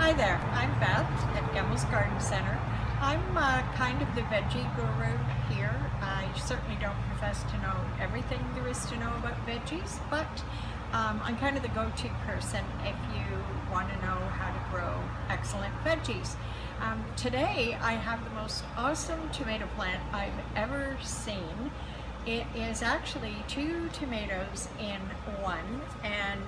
Hi there, I'm Beth at Gemmell's Garden Center. I'm kind of the veggie guru here. I certainly don't profess to know everything there is to know about veggies, but I'm kind of the go-to person if you want to know how to grow excellent veggies. Today I have the most awesome tomato plant I've ever seen. It is actually 2 tomatoes in one, and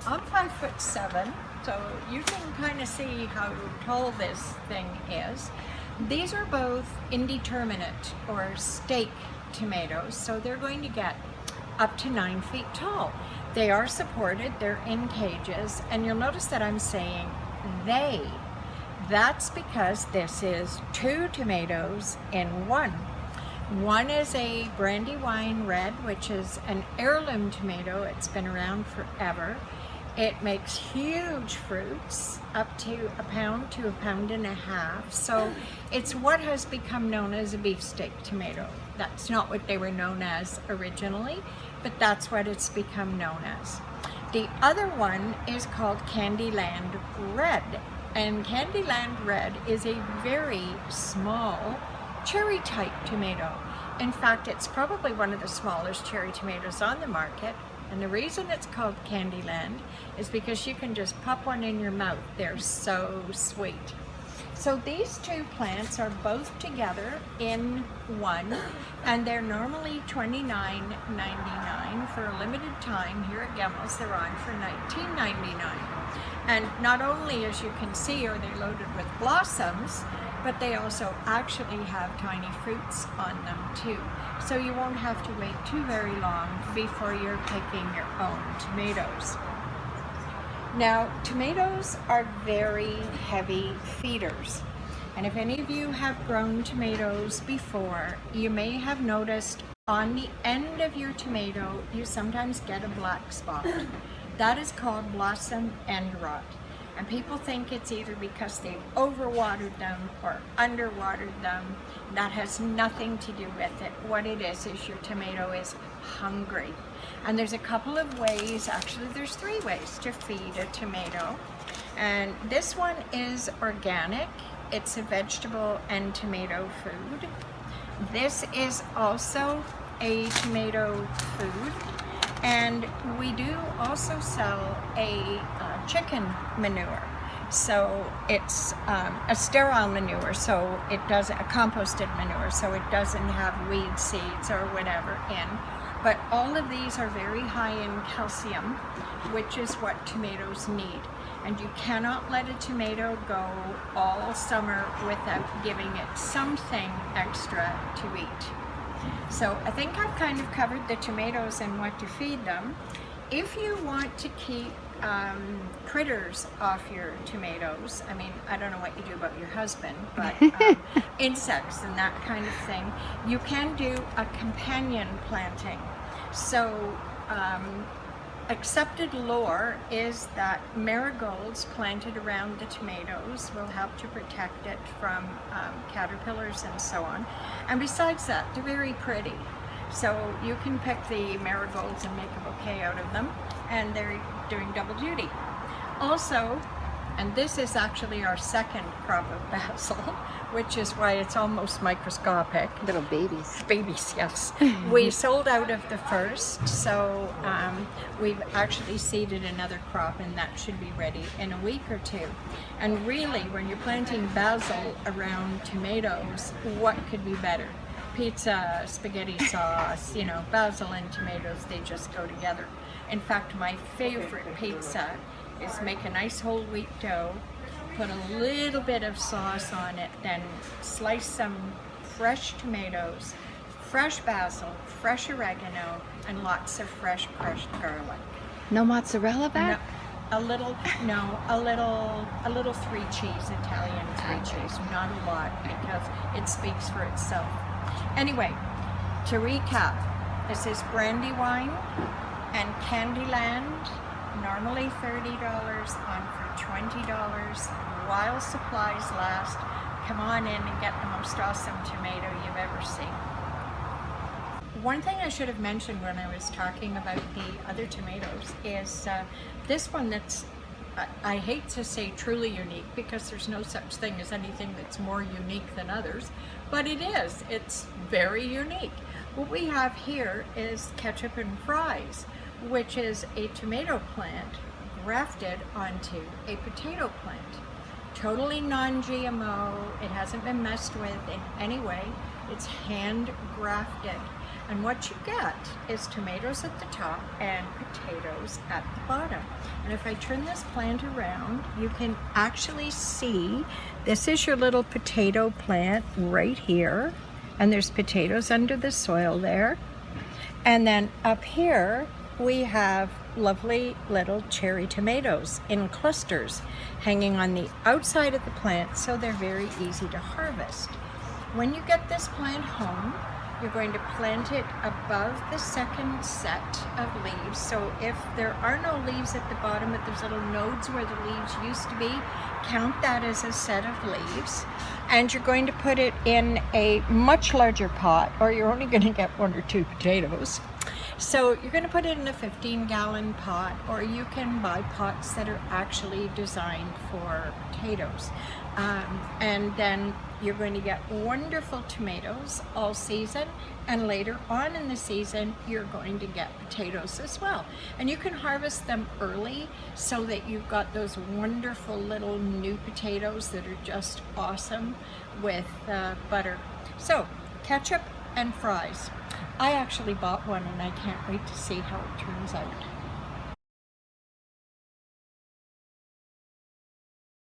I'm 5'7", so you can kind of see how tall this thing is. These are both indeterminate or steak tomatoes, so they're going to get up to 9 feet tall. They are supported, they're in cages, and you'll notice that I'm saying they. That's because this is 2 tomatoes in one. One is a Brandywine Red, which is an heirloom tomato. It's been around forever. It makes huge fruits, up to a pound to 1.5 pounds. So it's what has become known as a beefsteak tomato. That's not what they were known as originally, but that's what it's become known as. The other one is called Candyland Red. And Candyland Red is a very small cherry type tomato. In fact, it's probably one of the smallest cherry tomatoes on the market. And the reason it's called Candyland is because you can just pop one in your mouth. They're so sweet. So these 2 plants are both together in one, and they're normally $29.99 for a limited time. Here at Gemmell's, they're on for $19.99. And not only, as you can see, are they loaded with blossoms, but they also actually have tiny fruits on them too. So you won't have to wait too very long before you're picking your own tomatoes. Now, tomatoes are very heavy feeders. And if any of you have grown tomatoes before, you may have noticed on the end of your tomato, you sometimes get a black spot. That is called blossom end rot. And people think it's either because they've overwatered them or underwatered them. That has nothing to do with it. What it is your tomato is hungry. And there's a couple of ways, actually there's 3 ways to feed a tomato. And this one is organic. It's a vegetable and tomato food. This is also a tomato food. And we do also sell a chicken manure. So it's a sterile manure, so it does a composted manure, so it doesn't have weed seeds or whatever in. But all of these are very high in calcium, which is what tomatoes need. And you cannot let a tomato go all summer without giving it something extra to eat. So I think I've kind of covered the tomatoes and what to feed them. If you want to keep critters off your tomatoes, I mean, I don't know what you do about your husband, but insects and that kind of thing, you can do a companion planting. So accepted lore is that marigolds planted around the tomatoes will help to protect it from caterpillars and so on. And besides that, they're very pretty. So you can pick the marigolds and make a bouquet out of them, and they're doing double duty. Also, and this is actually our second crop of basil, which is why it's almost microscopic. Little babies. Babies, yes. We sold out of the first, so we've actually seeded another crop, and that should be ready in a week or 2. And really, when you're planting basil around tomatoes, what could be better? Pizza, spaghetti sauce, you know, basil and tomatoes, they just go together. In fact, my favorite pizza is make a nice whole wheat dough, put a little bit of sauce on it, then slice some fresh tomatoes, fresh basil, fresh oregano, and lots of fresh crushed garlic. No mozzarella back? No, a little 3 cheese, Italian 3 cheese, not a lot, because it speaks for itself. Anyway, to recap, this is Brandywine and Candyland, normally $30, on for $20 while supplies last. Come on in and get the most awesome tomato you've ever seen. One thing I should have mentioned when I was talking about the other tomatoes is this one that's I hate to say truly unique because there's no such thing as anything that's more unique than others, but it is. It's very unique. What we have here is ketchup and fries, which is a tomato plant grafted onto a potato plant. Totally non-GMO. It hasn't been messed with in any way. It's hand grafted. And what you get is tomatoes at the top and potatoes at the bottom. And if I turn this plant around, you can actually see this is your little potato plant right here. And there's potatoes under the soil there. And then up here, we have lovely little cherry tomatoes in clusters hanging on the outside of the plant, so they're very easy to harvest. When you get this plant home, you're going to plant it above the second set of leaves. So if there are no leaves at the bottom, but there's little nodes where the leaves used to be, count that as a set of leaves. And you're going to put it in a much larger pot, or you're only going to get 1 or 2 potatoes. So you're going to put it in a 15-gallon pot, or you can buy pots that are actually designed for potatoes. And then you're going to get wonderful tomatoes all season, and later on in the season you're going to get potatoes as well. And you can harvest them early so that you've got those wonderful little new potatoes that are just awesome with butter. So ketchup and fries. I actually bought one and I can't wait to see how it turns out.